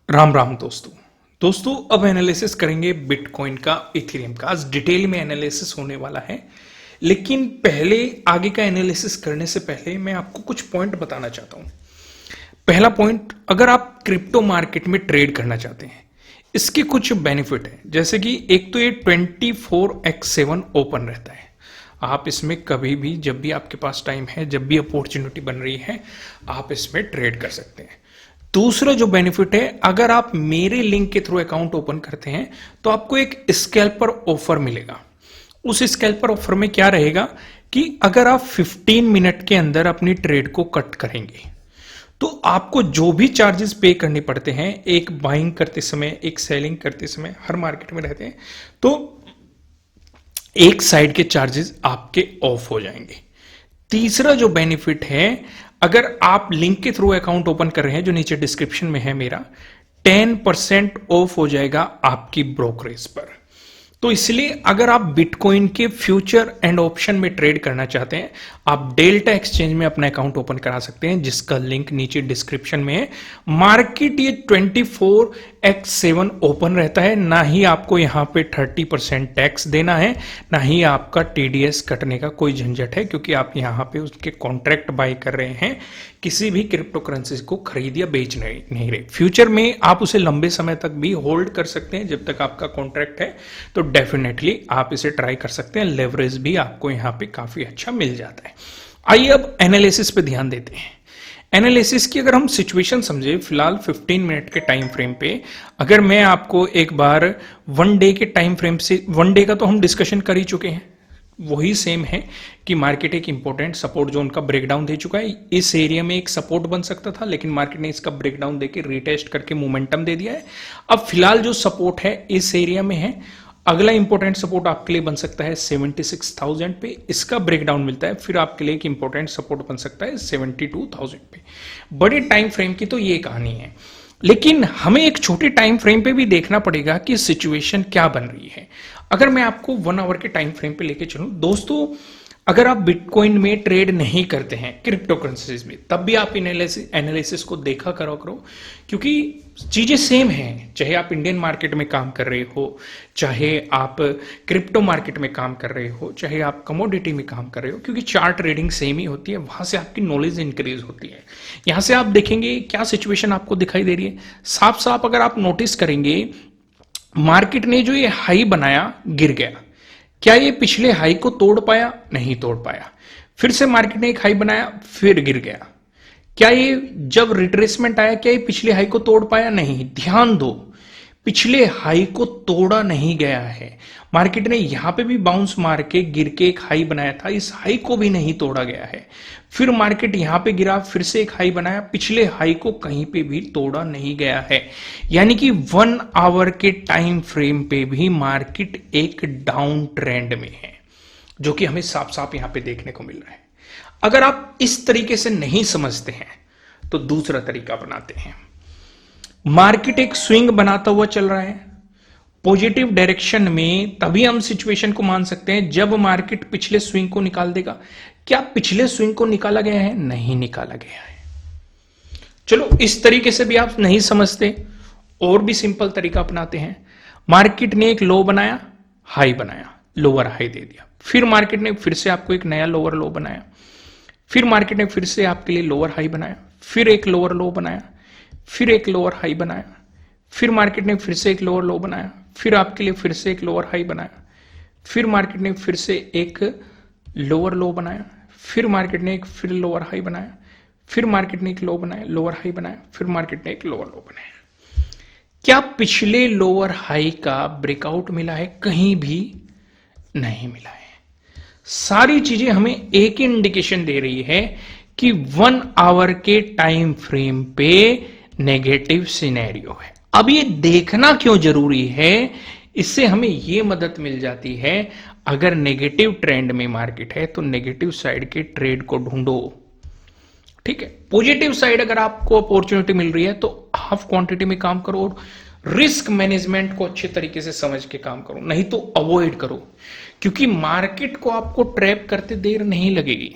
राम राम दोस्तों अब एनालिसिस करेंगे बिटकॉइन का, इथेरियम का। आज डिटेल में एनालिसिस होने वाला है, लेकिन पहले आगे का एनालिसिस करने से पहले मैं आपको कुछ पॉइंट बताना चाहता हूं। पहला पॉइंट, अगर आप क्रिप्टो मार्केट में ट्रेड करना चाहते हैं, इसके कुछ बेनिफिट है। जैसे कि एक तो ये 24x7 ओपन रहता है। आप इसमें कभी भी, जब भी आपके पास टाइम है, जब भी अपॉर्चुनिटी बन रही है, आप इसमें ट्रेड कर सकते हैं। दूसरा जो बेनिफिट है, अगर आप मेरे लिंक के थ्रू अकाउंट ओपन करते हैं तो आपको एक स्कैल्पर ऑफर मिलेगा। उस स्कैल्पर ऑफर में क्या रहेगा कि अगर आप 15 मिनट के अंदर अपनी ट्रेड को कट करेंगे तो आपको जो भी चार्जेस पे करने पड़ते हैं, एक बाइंग करते समय, एक सेलिंग करते समय, हर मार्केट में रहते हैं, तो एक साइड के चार्जेस आपके ऑफ हो जाएंगे। तीसरा जो बेनिफिट है, अगर आप लिंक के थ्रू अकाउंट ओपन कर रहे हैं, जो नीचे डिस्क्रिप्शन में है मेरा, 10% ऑफ हो जाएगा आपकी ब्रोकरेज पर। तो इसलिए अगर आप बिटकॉइन के फ्यूचर एंड ऑप्शन में ट्रेड करना चाहते हैं, आप डेल्टा एक्सचेंज में अपना अकाउंट ओपन करा सकते हैं, जिसका लिंक नीचे डिस्क्रिप्शन में है। मार्केट ये 24x7 ओपन रहता है, ना ही आपको यहां पे 30% टैक्स देना है, ना ही आपका टीडीएस कटने का कोई झंझट है, क्योंकि आप यहां पे उसके कॉन्ट्रैक्ट बाय कर रहे हैं, किसी भी क्रिप्टो करेंसी को खरीद या बेच नहीं रहे। फ्यूचर में आप उसे लंबे समय तक भी होल्ड कर सकते हैं, जब तक आपका कॉन्ट्रैक्ट है, तो डेफिनेटली आप इसे ट्राई कर सकते हैं। लेवरेज भी आपको यहां पे काफी अच्छा मिल जाता है। आइए अब एनालिसिस पे ध्यान देते हैं। एनालिसिस की अगर हम सिचुएशन समझे, फिलहाल 15 मिनट के टाइम फ्रेम पे, अगर मैं आपको एक बार 1 डे के टाइम फ्रेम से, 1 डे का तो हम डिस्कशन कर ही चुके हैं, वही सेम है कि मार्केट एक इंपॉर्टेंट सपोर्ट जोन का ब्रेकडाउन दे चुका है। इस एरिया में एक सपोर्ट बन सकता था, लेकिन मार्केट ने इसका ब्रेकडाउन देके रीटेस्ट करके मोमेंटम दे दिया है। अब फिलहाल जो सपोर्ट है इस एरिया में है। अगला इंपॉर्टेंट सपोर्ट आपके लिए बन सकता है 76,000 पे, इसका ब्रेकडाउन मिलता है, फिर आपके लिए एक इंपॉर्टेंट सपोर्ट बन सकता है 72,000 पे। बड़े टाइम फ्रेम की तो ये कहानी है, लेकिन हमें एक छोटे टाइम फ्रेम पे भी देखना पड़ेगा कि सिचुएशन क्या बन रही है। अगर मैं आपको 1 आवर के टाइम फ्रेम पे लेके चलूं दोस्तों, अगर आप बिटकॉइन में ट्रेड नहीं करते हैं, क्रिप्टो करेंसीज में, तब भी आप एनालिसिस को देखा करो, क्योंकि चीजें सेम हैं। चाहे आप इंडियन मार्केट में काम कर रहे हो, चाहे आप क्रिप्टो मार्केट में काम कर रहे हो, चाहे आप कमोडिटी में काम कर रहे हो, क्योंकि चार्ट ट्रेडिंग सेम ही होती है। वहां से आपकी नॉलेज इंक्रीज होती है। यहां से आप देखेंगे क्या सिचुएशन आपको दिखाई दे रही है। साफ साफ अगर आप नोटिस करेंगे, मार्केट ने जो ये हाई बनाया, गिर गया। क्या ये पिछले हाई को तोड़ पाया? नहीं तोड़ पाया। फिर से मार्केट ने एक हाई बनाया, फिर गिर गया। क्या ये जब रिट्रेसमेंट आया, क्या ये पिछले हाई को तोड़ पाया? नहीं। ध्यान दो, पिछले हाई को तोड़ा नहीं गया है। मार्केट ने यहां पे भी बाउंस मार के गिर के एक हाई बनाया था, इस हाई को भी नहीं तोड़ा गया है। फिर मार्केट यहां पे गिरा, फिर से एक हाई बनाया, पिछले हाई को कहीं पे भी तोड़ा नहीं गया है। यानी कि 1 आवर के टाइम फ्रेम पे भी मार्केट एक डाउन ट्रेंड में है, जो कि हमें साफ साफ यहां पे देखने को मिल रहा है। अगर आप इस तरीके से नहीं समझते हैं तो दूसरा तरीका अपनाते हैं। मार्केट एक स्विंग बनाता हुआ चल रहा है पॉजिटिव डायरेक्शन में, तभी हम सिचुएशन को मान सकते हैं जब मार्केट पिछले स्विंग को निकाल देगा। क्या पिछले स्विंग को निकाला गया है? नहीं निकाला गया है। चलो, इस तरीके से भी आप नहीं समझते, और भी सिंपल तरीका अपनाते हैं। मार्केट ने एक लो बनाया, हाई बनाया, लोअर हाई दे दिया, फिर मार्केट ने फिर से आपको एक नया लोअर लो बनाया, फिर मार्केट ने फिर से आपके लिए लोअर हाई बनाया, फिर एक लोअर लो बनाया, फिर एक लोअर हाई बनाया, फिर मार्केट ने फिर से एक लोअर लो बनाया, फिर आपके लिए फिर से एक लोअर हाई बनाया, फिर मार्केट ने फिर से एक लोअर लो बनाया, फिर मार्केट ने एक फिर लोअर हाई बनाया, फिर मार्केट ने एक लो बनाया, लोअर हाई बनाया, फिर मार्केट ने एक लोअर लो बनाया। क्या पिछले लोअर हाई का ब्रेकआउट मिला है? कहीं भी नहीं मिला है। सारी चीजें हमें एक ही इंडिकेशन दे रही है कि 1 आवर के टाइम फ्रेम पे नेगेटिव सिनेरियो है। अब ये देखना क्यों जरूरी है? इससे हमें ये मदद मिल जाती है, अगर नेगेटिव ट्रेंड में मार्केट है तो नेगेटिव साइड के ट्रेड को ढूंढो। ठीक है, पॉजिटिव साइड अगर आपको अपॉर्चुनिटी मिल रही है तो हाफ क्वांटिटी में काम करो और रिस्क मैनेजमेंट को अच्छे तरीके से समझ के काम करो, नहीं तो अवॉइड करो, क्योंकि मार्केट को आपको ट्रैप करते देर नहीं लगेगी।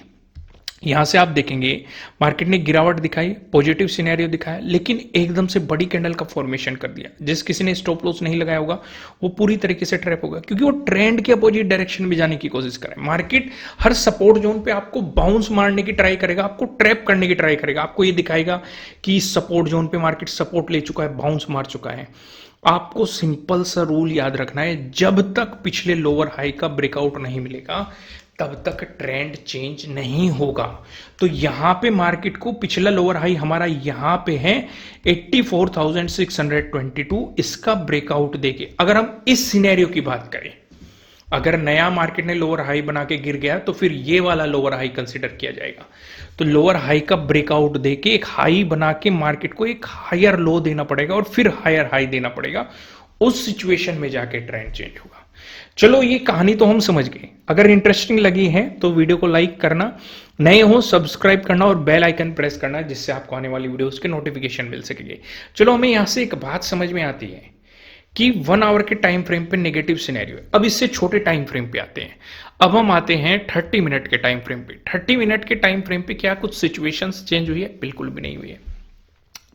यहां से आप देखेंगे मार्केट ने गिरावट दिखाई, पॉजिटिव सिनेरियो दिखाया, लेकिन एकदम से बड़ी कैंडल का फॉर्मेशन कर दिया। जिस किसी ने स्टॉप लॉस नहीं लगाया होगा वो पूरी तरीके से ट्रैप होगा, क्योंकि वो ट्रेंड के अपोजिट डायरेक्शन में जाने की कोशिश कर रहा है। मार्केट हर सपोर्ट जोन पे आपको बाउंस मारने की ट्राई करेगा, आपको ट्रैप करने की ट्राई करेगा। आपको ये दिखाएगा कि सपोर्ट जोन पे मार्केट सपोर्ट ले चुका है, बाउंस मार चुका है। आपको सिंपल सा रूल याद रखना है, जब तक पिछले लोअर हाई का ब्रेकआउट नहीं मिलेगा तब तक ट्रेंड चेंज नहीं होगा। तो यहां पे मार्केट को पिछला लोअर हाई हमारा यहां पे है 84,622, इसका ब्रेकआउट देके अगर हम इस सिनेरियो की बात करें, अगर नया मार्केट ने लोअर हाई बना के गिर गया तो फिर ये वाला लोअर हाई कंसीडर किया जाएगा। तो लोअर हाई का ब्रेकआउट देके एक हाई बना के मार्केट को एक हायर लो देना पड़ेगा और फिर हायर हाई देना पड़ेगा। उस सिचुएशन में जाके ट्रेंड चेंज होगा। चलो ये कहानी तो हम समझ गए। अगर इंटरेस्टिंग लगी है तो वीडियो को लाइक करना, नए हो सब्सक्राइब करना और बेल आइकन प्रेस करना, जिससे आपको आने वाली वीडियोस के नोटिफिकेशन मिल सकेंगे। चलो हमें यहां से एक बात समझ में आती है कि 1 आवर के टाइम फ्रेम पे नेगेटिव सिनेरियो है। अब इससे छोटे टाइम फ्रेम पे आते हैं। अब हम आते हैं 30 मिनट के टाइम फ्रेम पे। 30 मिनट के टाइम फ्रेम पे क्या कुछ सिचुएशंस चेंज हुई है? बिल्कुल भी नहीं हुई है,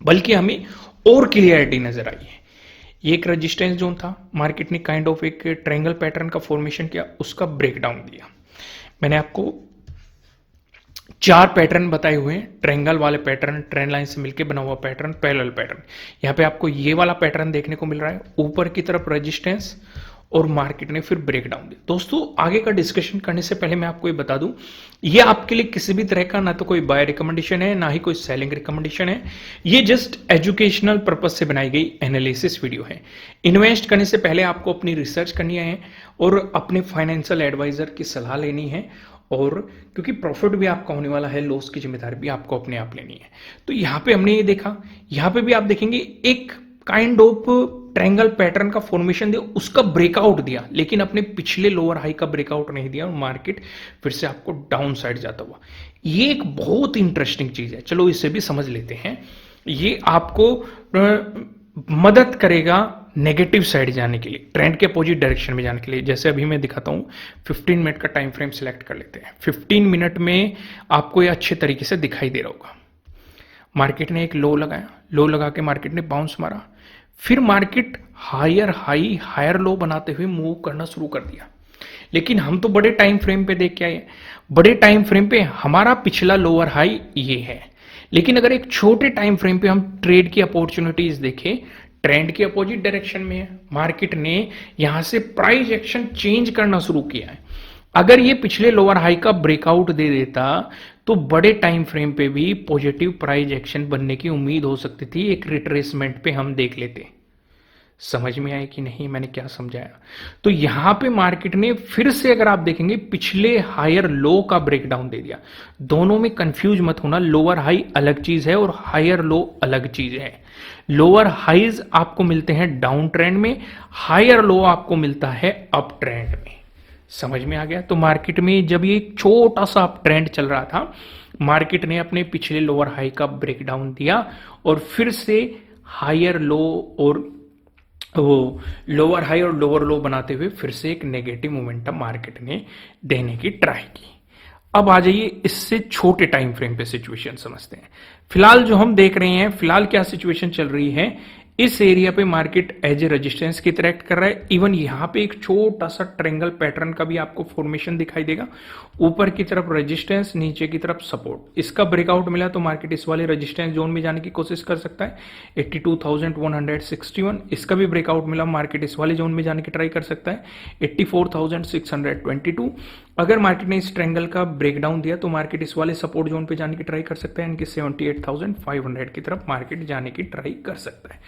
बल्कि हमें और क्लियरिटी नजर आई है। ये एक रेजिस्टेंस जोन था, मार्केट ने काइंड ऑफ एक ट्रायंगल पैटर्न का फॉर्मेशन किया, उसका ब्रेकडाउन दिया। मैंने आपको 4 पैटर्न बताए हुए हैं, ट्रायंगल वाले पैटर्न, ट्रेंड लाइन से मिलकर बना हुआ पैटर्न, पैरेलल पैटर्न। यहां पे आपको ये वाला पैटर्न देखने को मिल रहा है, ऊपर की तरफ रेजिस्टेंस और मार्केट ने फिर ब्रेकडाउन दिया। दोस्तों आगे का डिस्कशन करने से पहले मैं आपको ये बता दूं, ये आपके लिए किसी भी तरह का ना तो कोई बाय रिकमेंडेशन है ना ही कोई सेलिंग रिकमेंडेशन है। ये जस्ट एजुकेशनल पर्पज से बनाई गई एनालिसिस वीडियो है। इन्वेस्ट करने से पहले आपको अपनी रिसर्च करनी है और अपने फाइनेंशियल एडवाइजर की सलाह लेनी है, और क्योंकि प्रॉफिट भी आपका होने वाला है, लॉस की जिम्मेदारी भी आपको अपने आप लेनी है। तो यहां पे हमने ये देखा, यहां पे भी आप देखेंगे एक काइंड ऑफ ट्रायंगल पैटर्न का फॉर्मेशन दिया, उसका ब्रेकआउट दिया, लेकिन अपने पिछले लोअर हाई का ब्रेकआउट नहीं दिया और मार्केट फिर से आपको डाउन साइड जाता हुआ। ये एक बहुत इंटरेस्टिंग चीज है, चलो इसे भी समझ लेते हैं। ये आपको मदद करेगा नेगेटिव साइड जाने के लिए, ट्रेंड के अपोजिट डायरेक्शन में जाने के लिए। जैसे अभी मैं दिखाता हूं, 15 मिनट का टाइम फ्रेम सिलेक्ट कर लेते हैं। 15 मिनट में आपको ये अच्छे तरीके से दिखाई दे रहा होगा। मार्केट ने एक लो लगाया, लो लगा के मार्केट ने बाउंस मारा, फिर market higher high higher low बनाते हुए मूव करना शुरू कर दिया। लेकिन हम तो बड़े टाइम फ्रेम पे देख के आए, बड़े टाइम फ्रेम पे हमारा पिछला लोअर हाई ये है। लेकिन अगर एक छोटे टाइम फ्रेम पे हम ट्रेड की अपॉर्चुनिटीज देखें, ट्रेंड के अपोजिट डायरेक्शन में है, मार्केट ने यहां से प्राइस एक्शन चेंज करना शुरू किया है। अगर ये पिछले लोअर हाई का ब्रेकआउट दे देता तो बड़े टाइम फ्रेम पे भी पॉजिटिव प्राइस एक्शन बनने की उम्मीद हो सकती थी, एक रिट्रेसमेंट पे हम देख लेते। समझ में आए कि नहीं मैंने क्या समझाया? तो यहां पे मार्केट ने फिर से अगर आप देखेंगे पिछले हायर लो का ब्रेकडाउन दे दिया। दोनों में कंफ्यूज मत होना, लोअर हाई अलग चीज है और हायर लो अलग चीज है। लोअर हाईज आपको मिलते हैं डाउन ट्रेंड में, हायर लो आपको मिलता है अप ट्रेंड में। समझ में आ गया? तो मार्केट में जब ये छोटा सा अप ट्रेंड चल रहा था, मार्केट ने अपने पिछले लोअर हाई का ब्रेकडाउन दिया और फिर से हायर लो और वो लोअर हाई और लोअर लो बनाते हुए फिर से एक नेगेटिव मोमेंटम मार्केट ने देने की ट्राई की। अब आ जाइए इससे छोटे टाइम फ्रेम पे सिचुएशन समझते हैं। फिलहाल जो हम देख रहे हैं, फिलहाल क्या सिचुएशन चल रही है, इस एरिया पे मार्केट एज ए रेजिस्टेंस की तरह एक्ट कर रहा है। इवन यहां पे एक छोटा सा ट्रायंगल पैटर्न का भी आपको फॉर्मेशन दिखाई देगा, ऊपर की तरफ रेजिस्टेंस, नीचे की तरफ सपोर्ट। इसका ब्रेकआउट मिला तो मार्केट इस वाले रेजिस्टेंस जोन में जाने की कोशिश कर सकता है, 82,161। इसका भी ब्रेकआउट मिला, मार्केट इस वाले जोन में जाने की ट्राई कर सकता है, 84,622। अगर मार्केट ने इस ट्रायंगल का ब्रेकडाउन दिया तो मार्केट इस वाले सपोर्ट जोन पे जाने की ट्राई कर सकता है, यानी कि 78,500 की तरफ मार्केट जाने की ट्राई कर सकता है।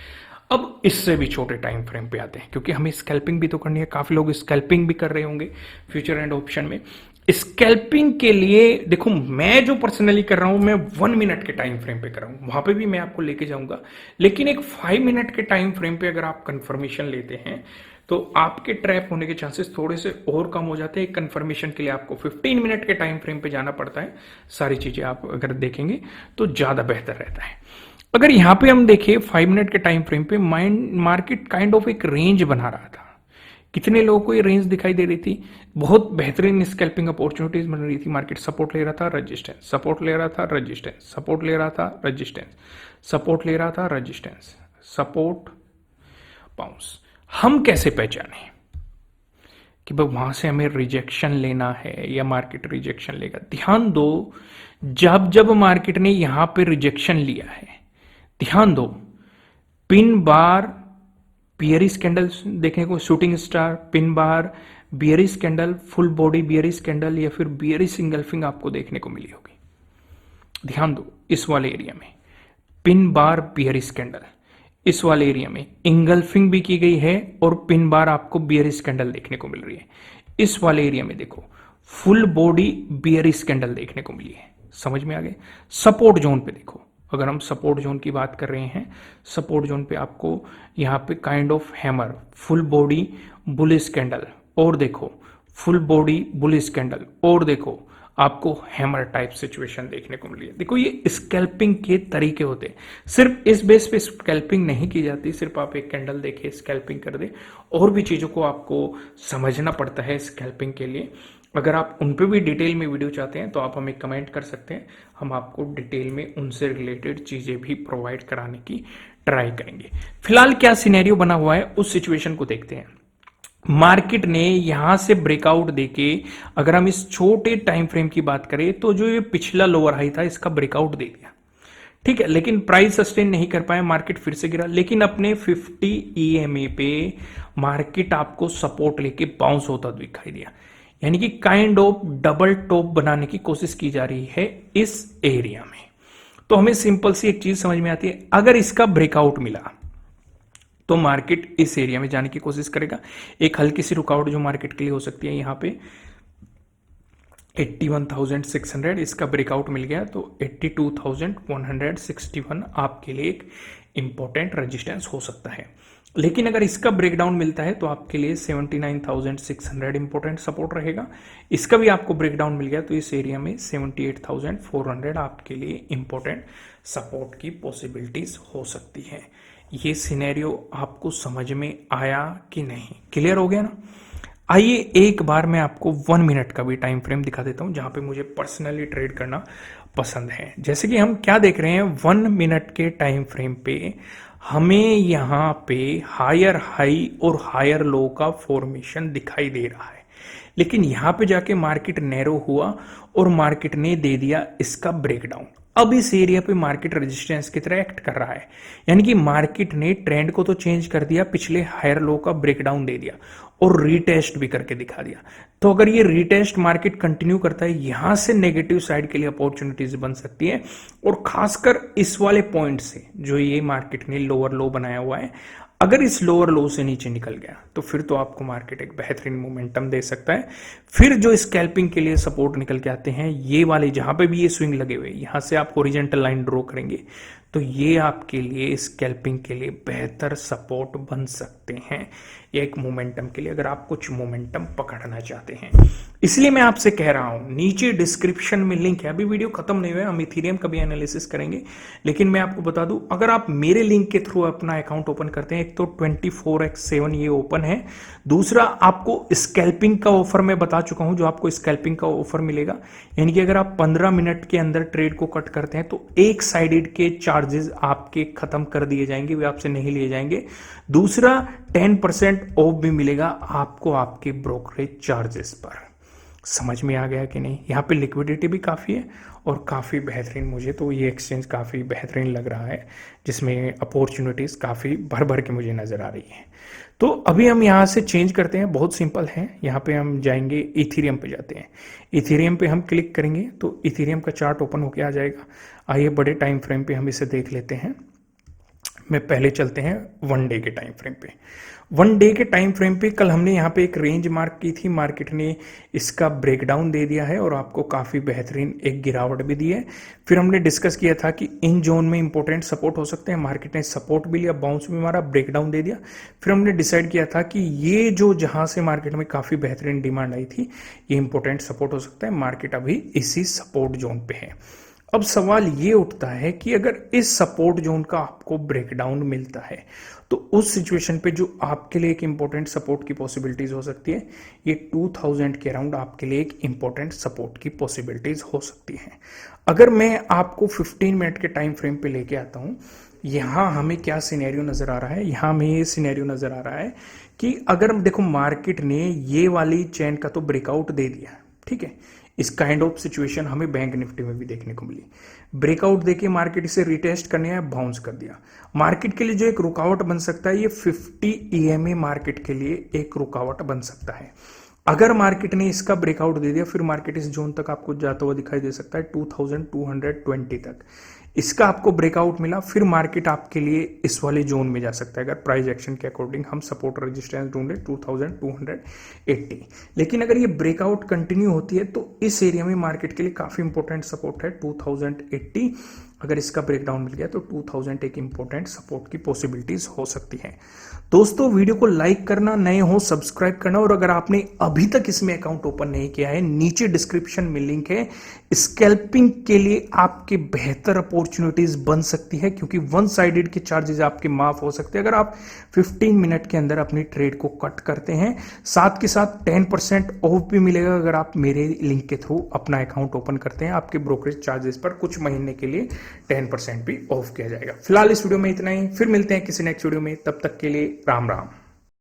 अब इससे भी छोटे टाइम फ्रेम पे आते हैं, क्योंकि हमें स्कैल्पिंग भी तो करनी है। काफी लोग स्कैल्पिंग भी कर रहे होंगे फ्यूचर एंड ऑप्शन में। स्कैल्पिंग के लिए देखो, मैं जो पर्सनली कर रहा हूं, मैं 1 मिनट के टाइम फ्रेम पे कर रहा हूं, वहां पे भी मैं आपको लेके जाऊंगा। लेकिन एक 5 मिनट के टाइम फ्रेम पे अगर आप कंफर्मेशन लेते हैं तो आपके ट्रैप होने के चांसेस थोड़े से और कम हो जाते हैं। कंफर्मेशन के लिए आपको 15 मिनट के टाइम फ्रेम पे जाना पड़ता है। सारी चीजें आप अगर देखेंगे तो ज्यादा बेहतर रहता है। अगर यहां पे हम देखें 5 मिनट के टाइम फ्रेम पे मार्केट काइंड ऑफ एक रेंज बना रहा था कितने लोगों को ये रेंज दिखाई दे रही थी? बहुत बेहतरीन स्कैल्पिंग अपॉर्चुनिटीज बन रही थी। मार्केट सपोर्ट ले रहा था, रेजिस्टेंस, सपोर्ट ले रहा था, रेजिस्टेंस, सपोर्ट ले रहा था, रेजिस्टेंस, सपोर्ट ले रहा था, रेजिस्टेंस, सपोर्ट, बाउंस। हम कैसे पहचाने कि भाई वहां से हमें रिजेक्शन लेना है या मार्केट रिजेक्शन लेगा? ध्यान दो, जब जब मार्केट ने यहां पे रिजेक्शन लिया है, ध्यान दो, पिन बार बियरिश कैंडल देखने को, shooting star, pin bar, bearish candle, full body bearish candle या फिर बियरिश इंगल्फिंग आपको देखने को मिली होगी। ध्यान दो, इस वाले एरिया में पिन बार बियरिश कैंडल, इस वाले एरिया में इंगल्फिंग भी की गई है और पिन बार आपको बियरिश कैंडल देखने को मिल रही है। इस वाले एरिया में देखो फुल बॉडी बियरिश कैंडल देखने को मिली है। समझ में आ गए? सपोर्ट जोन पे देखो, अगर हम सपोर्ट जोन की बात कर रहे हैं, सपोर्ट जोन पे आपको यहाँ पे kind of hammer, full body bullish candle, और देखो फुल बॉडी बुलिश कैंडल, और देखो आपको हैमर टाइप सिचुएशन देखने को मिली है। देखो ये स्कैल्पिंग के तरीके होते हैं, सिर्फ इस बेस पे स्कैल्पिंग नहीं की जाती, सिर्फ आप एक कैंडल देखे स्कैल्पिंग कर दे, और भी चीजों को आपको समझना पड़ता है स्कैल्पिंग के लिए। अगर आप उन पे भी डिटेल में वीडियो चाहते हैं तो आप हमें कमेंट कर सकते हैं, हम आपको डिटेल में उनसे रिलेटेड चीजें भी प्रोवाइड कराने की ट्राई करेंगे। फिलहाल क्या सिनेरियो बना हुआ है उस सिचुएशन को देखते हैं। मार्केट ने यहां से ब्रेकआउट देके, अगर हम इस छोटे टाइम फ्रेम की बात करें तो जो ये पिछला लोअर हाई था इसका ब्रेकआउट दे दिया, ठीक है, लेकिन प्राइस सस्टेन नहीं कर पाया, मार्केट फिर से गिरा। लेकिन अपने 50 EMA पे मार्केट आपको सपोर्ट लेके बाउंस होता दिखाई दिया, यानी कि काइंड ऑफ डबल टॉप बनाने की कोशिश की जा रही है इस एरिया में। तो हमें सिंपल सी एक चीज समझ में आती है, अगर इसका ब्रेकआउट मिला तो मार्केट इस एरिया में जाने की कोशिश करेगा। एक हल्की सी रुकावट जो मार्केट के लिए हो सकती है यहां पे 81,600, इसका ब्रेकआउट मिल गया तो 82,161 आपके लिए एक इंपॉर्टेंट रेजिस्टेंस हो सकता है। लेकिन अगर इसका ब्रेकडाउन मिलता है तो आपके लिए 79,600 इंपॉर्टेंट सपोर्ट रहेगा। इसका भी आपको ब्रेकडाउन मिल गया तो इस एरिया में 78,400 आपके लिए इंपॉर्टेंट सपोर्ट की पॉसिबिलिटीज हो सकती है। ये सिनेरियो आपको समझ में आया कि नहीं? क्लियर हो गया ना? आइए एक बार मैं आपको 1 मिनट का भी टाइम फ्रेम दिखा देता हूं जहां पे मुझे पर्सनली ट्रेड करना पसंद है। जैसे कि हम क्या देख रहे हैं, 1 मिनट के टाइम फ्रेम पे हमें यहां पे हायर हाई और हायर लो का फॉर्मेशन दिखाई दे रहा है, लेकिन यहां पे जाके मार्केट नैरो हुआ और मार्केट ने दे दिया इसका ब्रेकडाउन। अब इस एरिया पे मार्केट रेजिस्टेंस की तरह एक्ट कर रहा है, यानी कि मार्केट ने ट्रेंड को तो चेंज कर दिया, पिछले हायर लो का ब्रेकडाउन दे दिया और रीटेस्ट भी करके दिखा दिया। तो अगर ये रीटेस्ट मार्केट कंटिन्यू करता है, यहां से नेगेटिव साइड के लिए अपॉर्चुनिटीज बन सकती है, और खासकर इस वाले पॉइंट से जो ये मार्केट ने लोअर लो बनाया हुआ है, अगर इस लोअर लो से नीचे निकल गया तो फिर तो आपको मार्केट एक बेहतरीन मोमेंटम दे सकता है। फिर जो स्कैल्पिंग के लिए सपोर्ट निकल के आते हैं, ये वाले जहां पे भी ये स्विंग लगे हुए, यहां से आप हॉरिजॉन्टल लाइन ड्रॉ करेंगे तो ये आपके लिए स्कैल्पिंग के लिए बेहतर सपोर्ट बन सकते हैं एक मोमेंटम के लिए, अगर आप कुछ मोमेंटम पकड़ना चाहते हैं। इसलिए मैं आपसे कह रहा हूं, नीचे डिस्क्रिप्शन में लिंक है। अभी वीडियो खत्म नहीं हुआ है, हम इथेरियम का भी एनालिसिस करेंगे, लेकिन मैं आपको बता दूं, अगर आप मेरे लिंक के थ्रू अपना अकाउंट ओपन करते हैं, एक तो 24x7 ये ओपन है, दूसरा आपको स्कैल्पिंग का ऑफर मैं बता चुका हूं, जो आपको स्कैल्पिंग का ऑफर मिलेगा, यानी कि अगर आप 15 मिनट के अंदर ट्रेड को कट करते हैं तो एक साइडेड के चार्जेस आपके खत्म कर दिए जाएंगे, वे आपसे नहीं लिए जाएंगे। दूसरा 10% ऑफ भी मिलेगा आपको आपके ब्रोकरेज चार्जेस पर। समझ में आ गया कि नहीं? यहाँ पे लिक्विडिटी भी काफ़ी है और काफ़ी बेहतरीन, मुझे तो ये एक्सचेंज काफ़ी बेहतरीन लग रहा है, जिसमें अपॉर्चुनिटीज़ काफ़ी भर भर के मुझे नज़र आ रही हैं। तो अभी हम यहाँ से चेंज करते हैं, बहुत सिंपल है। यहाँ पे हम जाएंगे, इथेरियम पे जाते हैं, इथेरियम पे हम क्लिक करेंगे तो इथेरियम का चार्ट ओपन होके आ जाएगा। आइए बड़े टाइम फ्रेम पे हम इसे देख लेते हैं। में पहले चलते हैं 1 डे के टाइम फ्रेम पे। 1 डे के टाइम फ्रेम पे कल हमने यहाँ पे एक रेंज मार्क की थी, मार्केट ने इसका ब्रेकडाउन दे दिया है और आपको काफ़ी बेहतरीन एक गिरावट भी दी है। फिर हमने डिस्कस किया था कि इन जोन में इंपॉर्टेंट सपोर्ट हो सकते हैं, मार्केट ने सपोर्ट भी लिया, बाउंस भी मारा, ब्रेकडाउन दे दिया। फिर हमने डिसाइड किया था कि ये जो जहाँ से मार्केट में काफ़ी बेहतरीन डिमांड आई थी, ये इंपॉर्टेंट सपोर्ट हो सकता है, मार्केट अभी इसी सपोर्ट जोन पे है। अब सवाल ये उठता है कि अगर इस सपोर्ट जोन का आपको ब्रेकडाउन मिलता है तो उस सिचुएशन पे जो आपके लिए एक इंपॉर्टेंट सपोर्ट की पॉसिबिलिटीज हो सकती है, ये 2000 के अराउंड आपके लिए एक इंपॉर्टेंट सपोर्ट की पॉसिबिलिटीज हो सकती है। अगर मैं आपको 15 मिनट के टाइम फ्रेम पे लेके आता हूं, यहाँ हमें क्या सिनेरियो नजर आ रहा है, यहाँ हमें ये सिनेरियो नजर आ रहा है कि अगर देखो मार्केट ने ये वाली चेन का तो ब्रेकआउट दे दिया, ठीक है, इस काइंड ऑफ सिचुएशन हमें बैंक निफ्टी में भी देखने को मिली। ब्रेकआउट देके मार्केट इसे रिटेस्ट करने या बाउंस कर दिया। मार्केट के लिए जो एक रुकावट बन सकता है, ये 50 ईएमए मार्केट के लिए एक रुकावट बन सकता है। अगर मार्केट ने इसका ब्रेकआउट दे दिया, फिर मार्केट इस जोन तक आपको जाता हुआ दिखाई दे सकता है 2220 तक। इसका आपको ब्रेकआउट मिला, फिर मार्केट आपके लिए इस वाले जोन में जा सकता है। अगर प्राइस एक्शन के अकॉर्डिंग हम सपोर्ट रेजिस्टेंस ढूंढे 2280, लेकिन अगर ये ब्रेकआउट कंटिन्यू होती है तो इस एरिया में मार्केट के लिए काफी इंपॉर्टेंट सपोर्ट है 2080। अगर इसका ब्रेकडाउन मिल गया तो 2000 एक इंपॉर्टेंट सपोर्ट की पॉसिबिलिटीज हो सकती है। दोस्तों वीडियो को लाइक करना, नए हो सब्सक्राइब करना, और अगर आपने अभी तक इसमें अकाउंट ओपन नहीं किया है, नीचे डिस्क्रिप्शन में लिंक है। स्कैल्पिंग के लिए आपके बेहतर अपॉर्चुनिटीज बन सकती है, क्योंकि वन साइडेड के चार्जेस आपके माफ हो सकते हैं अगर आप 15 मिनट के अंदर अपनी ट्रेड को कट करते हैं। साथ के साथ 10% ऑफ भी मिलेगा अगर आप मेरे लिंक के थ्रू अपना अकाउंट ओपन करते हैं। आपके ब्रोकरेज चार्जेस पर कुछ महीने के लिए 10% भी ऑफ किया जाएगा। फिलहाल इस वीडियो में इतना ही, फिर मिलते हैं किसी नेक्स्ट वीडियो में, तब तक के लिए राम राम।